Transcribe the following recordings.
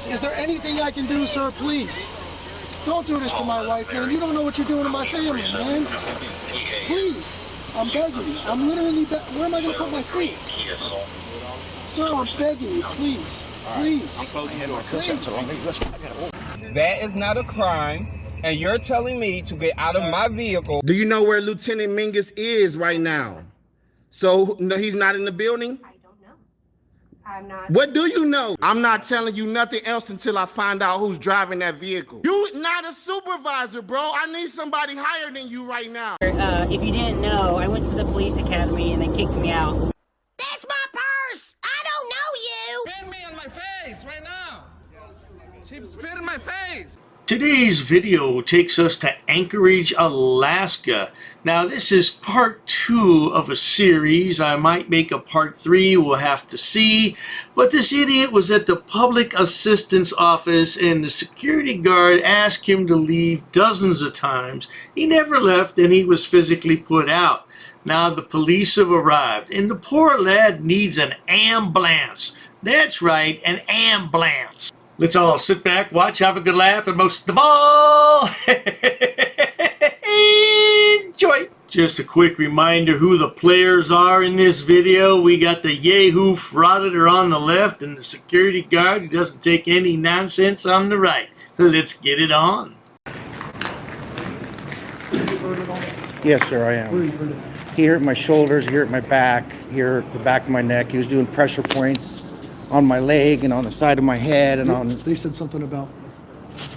Is there anything I can do, sir? Please. Don't do this to my wife, man. You don't know what you're doing to my family, man. Please. I'm begging you. I'm literally where am I going to put my feet? Sir, I'm begging you. Please. Please. Please. That is not a crime, and you're telling me to get out of my vehicle. Do you know where Lieutenant Mingus is right now? So, no, he's not in the building? I don't know. I'm not. What do you know? I'm not telling you nothing else until I find out who's driving that vehicle. You not a supervisor, bro. I need somebody higher than you right now. If you didn't know, I went to the police academy and they kicked me out. That's my purse! I don't know you! Spit me on my face right now. She spit in my face. Today's video takes us to Anchorage, Alaska. Now this is part 2 of a series. I might make a part 3, we'll have to see. But this idiot was at the public assistance office and the security guard asked him to leave dozens of times. He never left and he was physically put out. Now the police have arrived and the poor lad needs an ambulance. That's right, an ambulance. Let's all sit back, watch, have a good laugh, and most of all, enjoy. Just a quick reminder who the players are in this video. We got the Yahoo Frauditor on the left and the security guard who doesn't take any nonsense on the right. Let's get it on. Yes, sir, I am. He hurt my shoulders, he hurt my back, he hurt the back of my neck. He was doing pressure points on my leg and on the side of my head and on... They said something about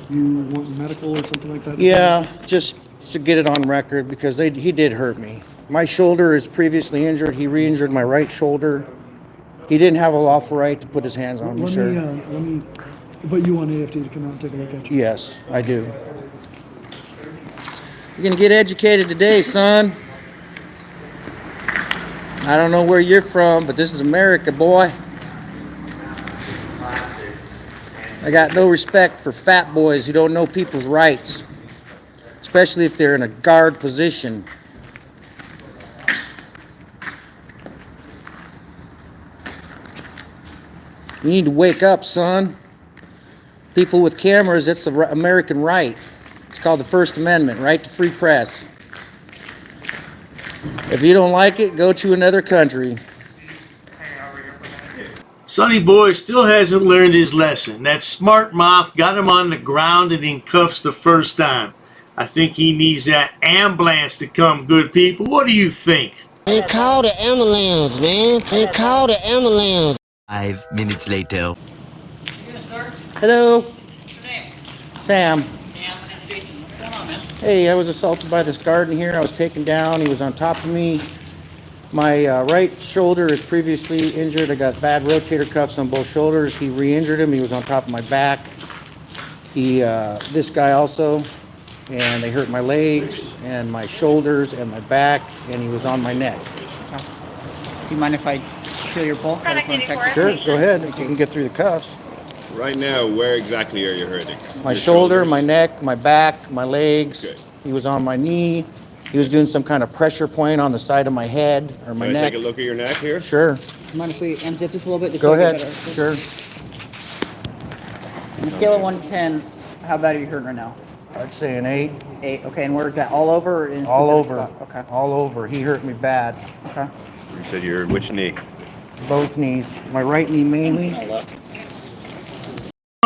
you want medical or something like that? Yeah, just to get it on record because he did hurt me. My shoulder is previously injured. He re-injured my right shoulder. He didn't have a lawful right to put his hands on me, sir. But you want AFT to come out and take a look at you? Yes, I do. You're gonna get educated today, son. I don't know where you're from, but this is America, boy. I got no respect for fat boys who don't know people's rights, especially if they're in a guard position. You need to wake up, son. People with cameras, that's the American right. It's called the First Amendment, right to free press. If you don't like it, go to another country. Sonny Boy still hasn't learned his lesson. That smart mouth got him on the ground and in cuffs the first time. I think he needs that ambulance to come, good people. What do you think? Man, call the ambulance, man. Man, call the ambulance. 5 minutes later. Hello. What's your name? Sam. Sam, and Jason. What's going on, man? Hey, I was assaulted by this guard in here. I was taken down. He was on top of me. My right shoulder is previously injured. I got bad rotator cuffs on both shoulders. He re-injured him. He was on top of my back. This guy also, and they hurt my legs and my shoulders and my back, and he was on my neck. Okay. Do you mind if I feel your pulse? I just want to check. Sure, go ahead. If you can get through the cuffs. Right now, where exactly are you hurting? My shoulder, my neck, my back, my legs. Okay. He was on my knee. He was doing some kind of pressure point on the side of my head or my neck. Can I take a look at your neck here? Sure. Mind if we unzip this a little bit? Go ahead. Sure. On a scale of 1 to 10, how bad are you hurting right now? I'd say an 8. 8. Okay, and where is that? All over? Or in all over. Spot? Okay. All over. He hurt me bad. Okay. You said you're which knee? Both knees. My right knee mainly.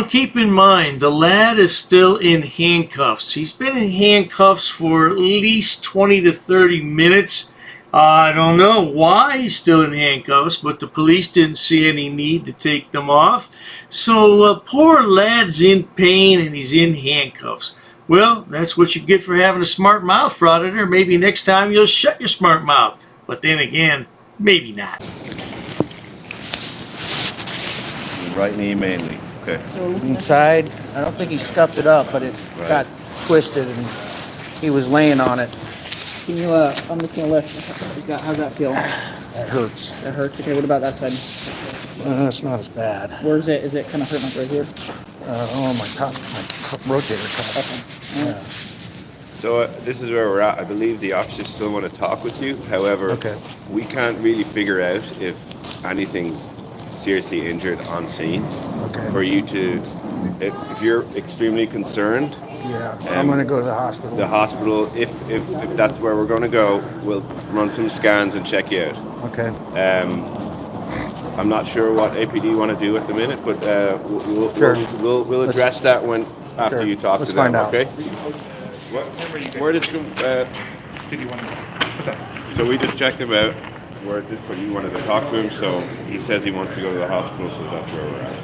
Keep in mind, the lad is still in handcuffs. He's been in handcuffs for at least 20 to 30 minutes. I don't know why he's still in handcuffs, but the police didn't see any need to take them off. So poor lad's in pain and he's in handcuffs. Well, that's what you get for having a smart mouth, Frauditor. Maybe next time you'll shut your smart mouth. But then again, maybe not. Right knee mainly. Okay. So inside, I don't think he scuffed it up, but it got twisted and he was laying on it. Can you, I'm just going to lift. How's that feel? That hurts. That hurts? Okay, what about that side? It's not as bad. Where is it? Is it kind of hurting like right here? My rotator cuff. Okay. Yeah. So this is where we're at. I believe the officers still want to talk with you. However, we can't really figure out if anything's seriously injured on scene for you to if you're extremely concerned, Yeah, I'm gonna go to the hospital. the hospital, if that's where we're going to go, we'll run some scans and check you out. Okay. I'm not sure what APD want to do at the minute, but Sure. we'll address that when after Sure. you talk Let's to them. find out. Okay. Where did you? Did you want to? What's that? So we just checked him out. But you wanted to talk to him, so he says he wants to go to the hospital, so that's where we're at.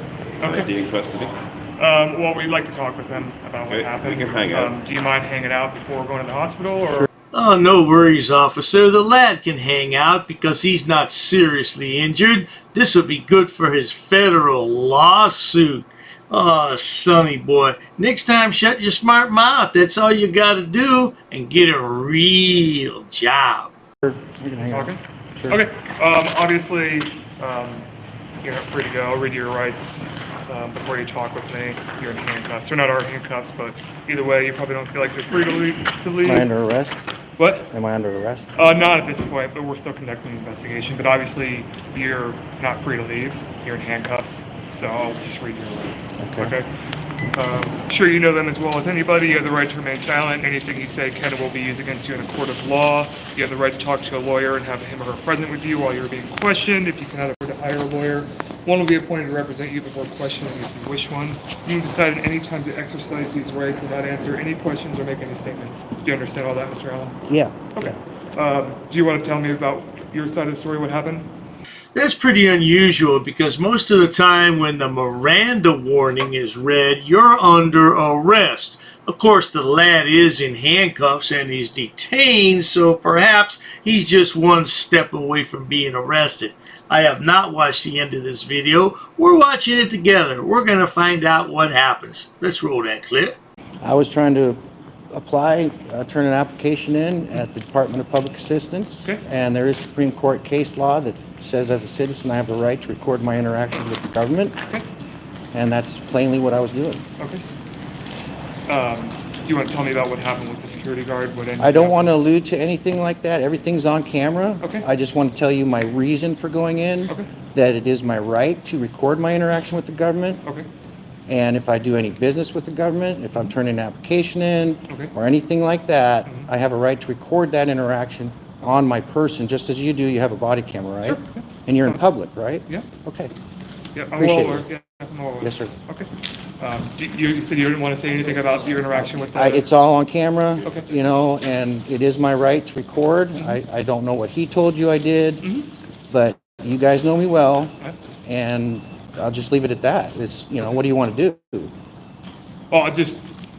Okay. Is he in custody? Well, we'd like to talk with him about what Okay, happened. we can hang out. Do you mind hanging out before we're going to the hospital, or? Oh, no worries, officer. The lad can hang out because he's not seriously injured. This will be good for his federal lawsuit. Oh, Sonny boy. Next time, shut your smart mouth. That's all you got to do, and get a real job. We can hang out. Talking? Sure. Okay. Obviously, you're not free to go. Read your rights before you talk with me. You're in handcuffs. They're not our handcuffs, but either way, you probably don't feel like you're free to leave. Am I under arrest? What? Am I under arrest? Not at this point, but we're still conducting an investigation. But obviously, you're not free to leave. You're in handcuffs, so I'll just read your rights. Okay. Sure, you know them as well as anybody. You have the right to remain silent. Anything you say can and will be used against you in a court of law. You have the right to talk to a lawyer and have him or her present with you while you're being questioned. If you cannot afford to hire a lawyer, one will be appointed to represent you before questioning if you wish one. You can decide at any time to exercise these rights and not answer any questions or make any statements. Do you understand all that, Mr. Allen? Yeah. Okay. Do you want to tell me about your side of the story, what happened? That's pretty unusual because most of the time when the Miranda warning is read, you're under arrest. Of course, the lad is in handcuffs and he's detained, so perhaps he's just one step away from being arrested. I have not watched the end of this video. We're watching it together. We're going to find out what happens. Let's roll that clip. I was trying to apply, turn an application in at the Department of Public Assistance. Okay. And there is Supreme Court case law that says as a citizen I have the right to record my interactions with the government. Okay. And that's plainly what I was doing. Okay. Do you want to tell me about what happened with the security guard? I don't want to allude to anything like that. Everything's on camera. Okay. I just want to tell you my reason for going in. Okay. That it is my right to record my interaction with the government. Okay. And if I do any business with the government, if I'm turning an application in, Okay. or anything like that, Mhm. I have a right to record that interaction on my person, just as you do. You have a body camera, right? Sure. Yeah. And you're in Sounds- public, right? Yeah. Okay. Yeah. I'm Appreciate well it. aware. Yeah. I'm well aware. Yes, sir. Okay. You said you didn't want to say anything about your interaction with the... It's all on camera, Okay. you know, and it is my right to record. I don't know what he told you I did, Mhm. but you guys know me well, Okay. and I'll just leave it at that. It's, you know, what do you want to do? Well,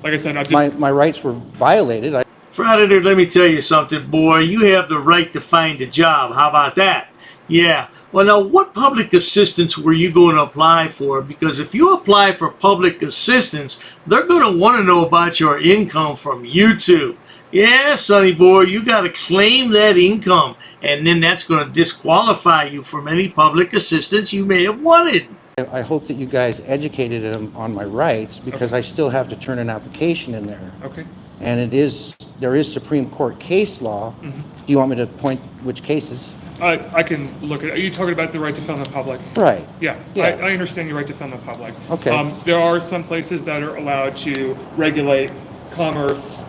like I said, My rights were violated. Frauditor, let me tell you something, boy. You have the right to find a job. How about that? Yeah. Well, now, what public assistance were you going to apply for? Because if you apply for public assistance, they're going to want to know about your income from YouTube. Yeah, sonny boy, you got to claim that income, and then that's going to disqualify you from any public assistance you may have wanted. I hope that you guys educated him on my rights, because I still have to turn an application in there. Okay. And there is Supreme Court case law. Mhm. Do you want me to point which cases? I can look at... Are you talking about the right to film in public? Right. Yeah. Yeah. I understand your right to film in public. Okay. There are some places that are allowed to regulate commerce,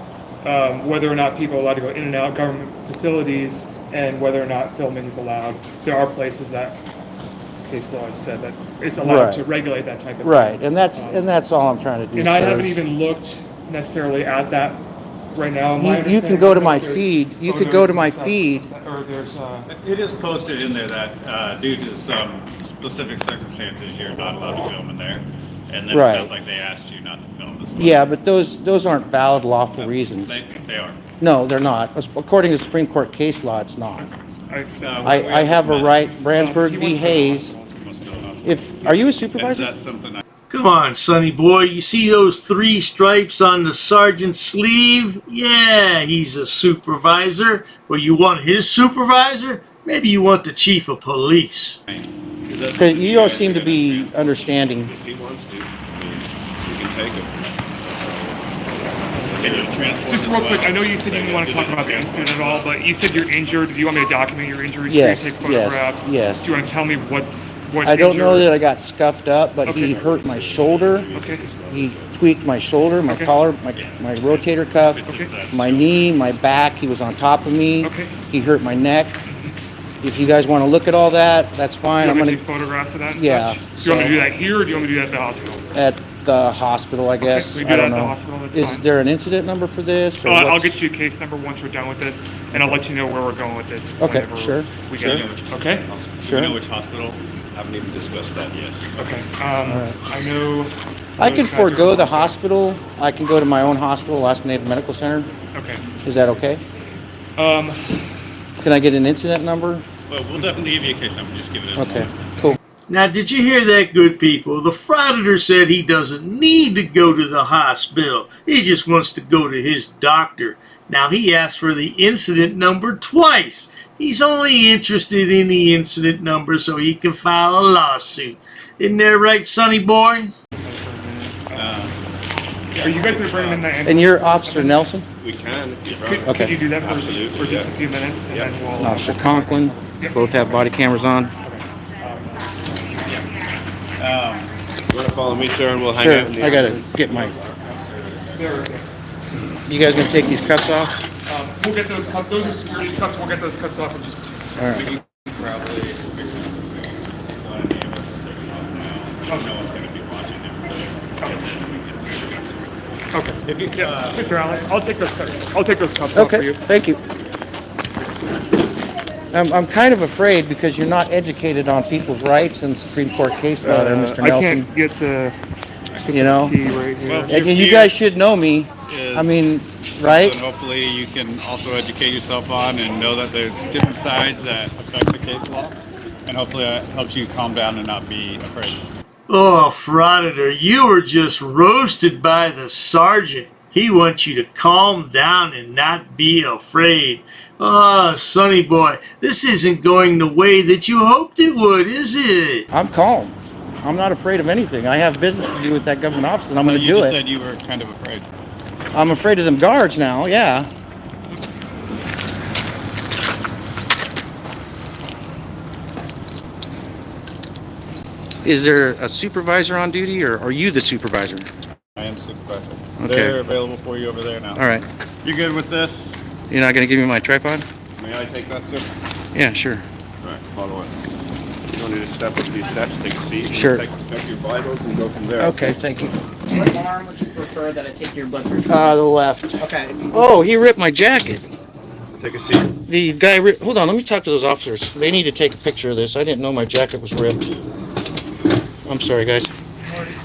whether or not people are allowed to go in and out government facilities, and whether or not filming is allowed. There are places that case law has said that it's allowed Right. to regulate that type of Right, thing. and that's all I'm trying to do. And I sir, haven't is- even looked necessarily at that right now. You can go to my feed. You could go to my feed. Or there's... It is posted in there that due to some specific circumstances, you're not allowed to film in there. And then Right. it sounds like they asked you not to film this. Yeah, but those aren't valid lawful reasons. They are. No, they're not. According to Supreme Court case law, it's not. I I have a right, Brandsburg v. Hayes. Are you a supervisor? That's something Come on, sonny boy. You see those 3 stripes on the sergeant's sleeve? Yeah, he's a supervisor. Well, you want his supervisor? Maybe you want the chief of police. Because you don't seem to be understanding. If he wants to, I mean, you can take him. Just real quick, I know you said you didn't want to talk about the incident at all, but you said you're injured. Do you want me to document your injuries? Yes, Take yes, photographs? yes. Do you want to tell me what's I don't know that I got scuffed up, but he hurt my shoulder. Okay. He tweaked my shoulder, my collar, my rotator cuff, my knee, my back. He was on top of me. Okay. He hurt my neck. If you guys want to look at all that, that's fine. I'm gonna take photographs of that. Yeah. Do you want me to do that here, or do you want me to do that at the hospital? At the hospital, I guess. We do I don't that at know. the hospital. That's Is fine. there an incident number for this? Or I'll get you a case number once we're done with this, and I'll let you know where we're going with this. Okay, sure. We get it. Okay. Sure. Do you know which hospital? I haven't even discussed that yet. Okay. I know. I can forego the hospital. I can go to my own hospital, Alaska Native Medical Center. Okay. Is that okay? Can I get an incident number? Well, we'll definitely give you a case number. Just give it a Okay, cool. Now, did you hear that, good people? The Frauditor said he doesn't need to go to the hospital. He just wants to go to his doctor. Now, he asked for the incident number twice. He's only interested in the incident number so he can file a lawsuit. Isn't that right, sonny boy? Are you guys going to bring him in the ambulance? And you're Officer Nelson? We can. Could you do that for just a few minutes? And then we'll, Officer Conklin. Both have body cameras on. You want to follow me, sir, and we'll hang Sure, out in the I gotta ambulance? get my... You guys gonna take these cuffs off? We'll get those cuffs. Those are security cuffs. We'll get those cuffs off in just a few. All right. Okay. If you, Mr. Allen, I'll take those cuffs. I'll take those cuffs off for you. Okay, thank you. I'm kind of afraid because you're not educated on people's rights and Supreme Court case law there, Mr. Nelson. I can't get the you know, key right here. Well, and you guys should know me. I mean, right? And hopefully you can also educate yourself on and know that there's different sides that affect the case law. And hopefully that helps you calm down and not be afraid. Oh, Frauditor, you were just roasted by the sergeant. He wants you to calm down and not be afraid. Ah, sonny boy, this isn't going the way that you hoped it would, is it? I'm calm. I'm not afraid of anything. I have business to do with that government office, and I'm going to do it. You said you were kind of afraid. I'm afraid of them guards now, yeah. Is there a supervisor on duty, or are you the supervisor? I am the supervisor. Okay. They're available for you over there now. All right. You good with this? You're not going to give me my tripod? May I take that, sir? Yeah, sure. All right, follow it. You don't need to step up these steps, take a seat. Sure. Check your vitals and go from there. Okay, thank you. What arm would you prefer that I take your blood pressure? The left. Okay. If you Oh, he ripped my jacket. Take a seat. The guy ripped... Hold on, let me talk to those officers. They need to take a picture of this. I didn't know my jacket was ripped. I'm sorry, guys.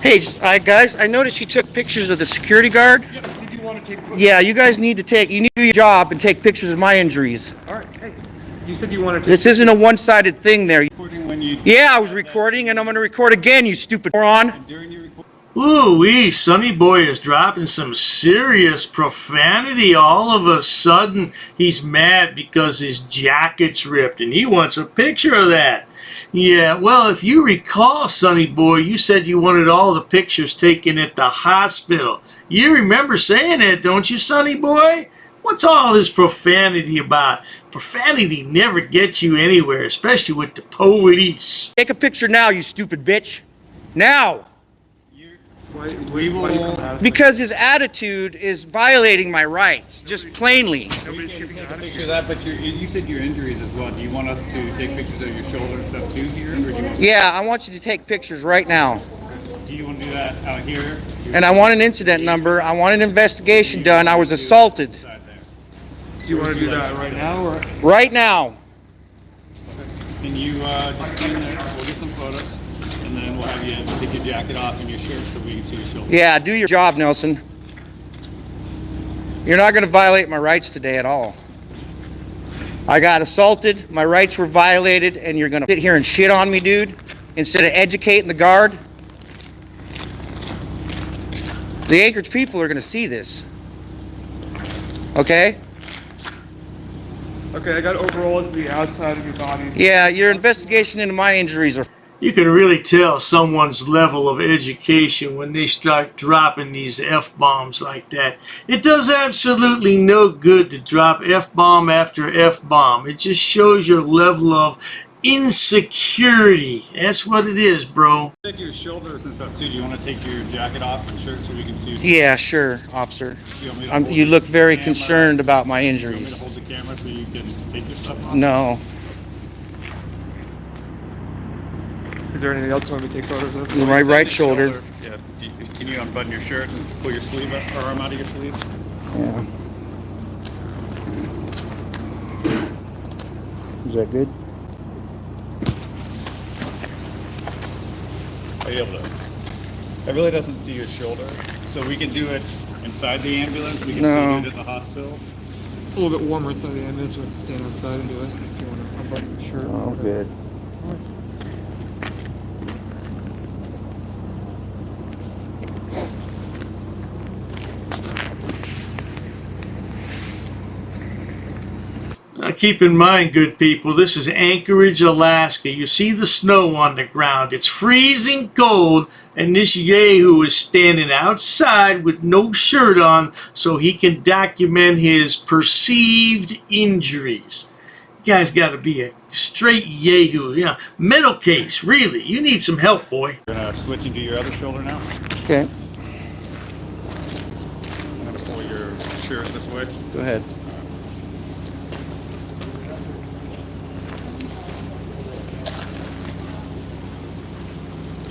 Hey, guys, I noticed you took pictures of the security guard. Yeah, did you want to take photos? Yeah, you guys need to do your job and take pictures of my injuries. All right. Hey, you said you wanted to. This isn't a one-sided thing there. When you Yeah, I was recording, and I'm going to record again, you stupid moron. during your recording. Ooh-wee, sonny boy is dropping some serious profanity. All of a sudden, he's mad because his jacket's ripped, and he wants a picture of that. Yeah, well, if you recall, sonny boy, you said you wanted all the pictures taken at the hospital. You remember saying that, don't you, sonny boy? What's all this profanity about? Profanity never gets you anywhere, especially with the police. Take a picture now, you stupid bitch. Now. Why do you come at us? Because his attitude is violating my rights, just plainly. Nobody's giving you Take a an picture of that, but you said your injuries as well. Do you want us to take pictures of your shoulder stuff too here? Or do you want, Yeah, I want you to take pictures right now. do you want to do that out here? And I want an incident number. I want an investigation done. I was assaulted. Do you want to do that right now, or? Right now. Can you just stand there? We'll get some photos, and then we'll have you take your jacket off and your shirt so we can see your shoulder. Yeah, do your job, Nelson. You're not going to violate my rights today at all. I got assaulted, my rights were violated, and you're going to sit here and shit on me, dude, instead of educating the guard? The Anchorage people are going to see this. Okay? Okay, I got overalls to the outside of your body. Yeah, your investigation into my injuries are... You can really tell someone's level of education when they start dropping these F-bombs like that. It does absolutely no good to drop F-bomb after F-bomb. It just shows your level of insecurity. That's what it is, bro. Take your shoulders and stuff too. Do you want to take your jacket off and shirt so we can see? Yeah, sure, officer. You, you look very concerned about my injuries. You want me to hold the camera so you can take your stuff off? No. Is there anything else you want me to take photos of? My right shoulder. Yeah. Can you unbutton your shirt and pull your sleeve up, or arm out of your sleeve? Yeah. Is that good? Are you able to? It really doesn't see your shoulder, so we can do it inside the ambulance. We can still do it at the hospital. It's a little bit warmer inside the ambulance. We can stand outside and do it if you want to unbutton the shirt. Oh, good. Now keep in mind, good people, this is Anchorage, Alaska. You see the snow on the ground. It's freezing cold, and this yahoo is standing outside with no shirt on so he can document his perceived injuries. You guys got to be a straight yahoo. Yeah, mental case, really. You need some help, boy. You're going to switch into your other shoulder now. Okay. I'm going to pull your shirt this way. Go ahead.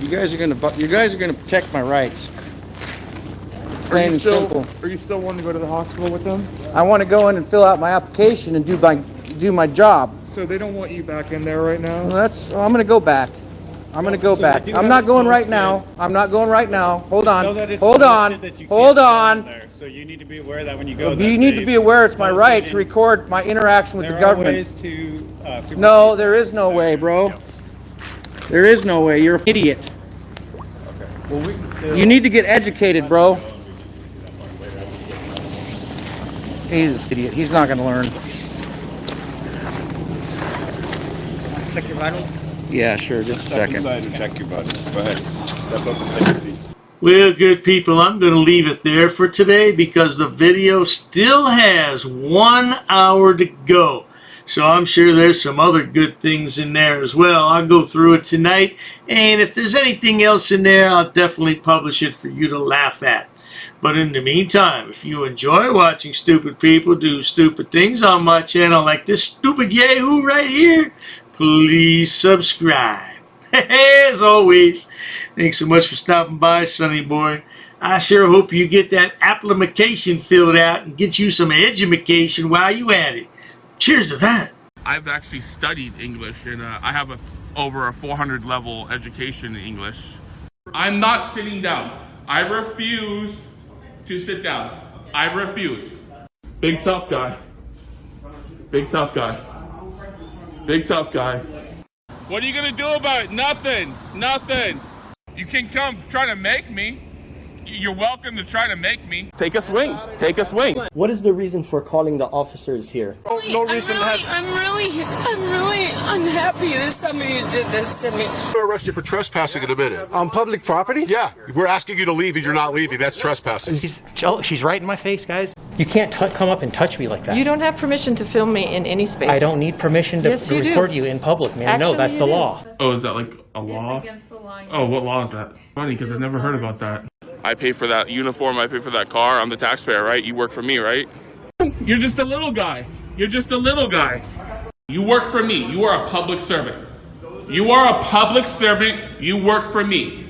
You guys are gonna protect my rights. Plain and simple. Are you still wanting to go to the hospital with them? I want to go in and fill out my application and do my job. So they don't want you back in there right now? Well, I'm gonna go back. I'm gonna go back. I'm not going right now. I'm not going right now. Hold on. Hold on. Hold on. So you need to be aware that when you go, You need to be aware it's my right to record my interaction with the government. There are ways to No, there is no way, bro. There is no way. You're an idiot. Okay. Well, we can still... You need to get educated, bro. He's an idiot. He's not going to learn. Check your vitals. Yeah, sure. Just a second. Step inside and check your vitals. Go ahead. Step up and take a seat. Well, good people, I'm going to leave it there for today because the video still has 1 hour to go. So I'm sure there's some other good things in there as well. I'll go through it tonight, and if there's anything else in there, I'll definitely publish it for you to laugh at. But in the meantime, if you enjoy watching stupid people do stupid things on my channel like this stupid yahoo right here, please subscribe. As always, thanks so much for stopping by, Sonny Boy. I sure hope you get that application filled out and get you some education while you at it. Cheers to that. I've actually studied English, and I have over a 400 level education in English. I'm not sitting down. I refuse to sit down. I refuse. Big tough guy. Big tough guy. Big tough guy. What are you gonna do about it? Nothing. Nothing. You can come try to make me. You're welcome to try to make me. Take a swing. Take a swing. What is the reason for calling the officers here? No reason. I'm really unhappy that somebody did this to me. I'm going to arrest you for trespassing in a minute. On public property? Yeah. We're asking you to leave and you're not leaving. That's trespassing. She's right in my face, guys. You can't come up and touch me like that. You don't have permission to film me in any space. I don't need permission to record you in public, man. Actually, no, that's the law. Oh, is that like a law? Against the law. Oh, what law is that? Funny, because I've never heard about that. I pay for that uniform, I pay for that car, I'm the taxpayer, right? You work for me, right? You're just a little guy. You're just a little guy. You work for me. You are a public servant. You are a public servant. You work for me.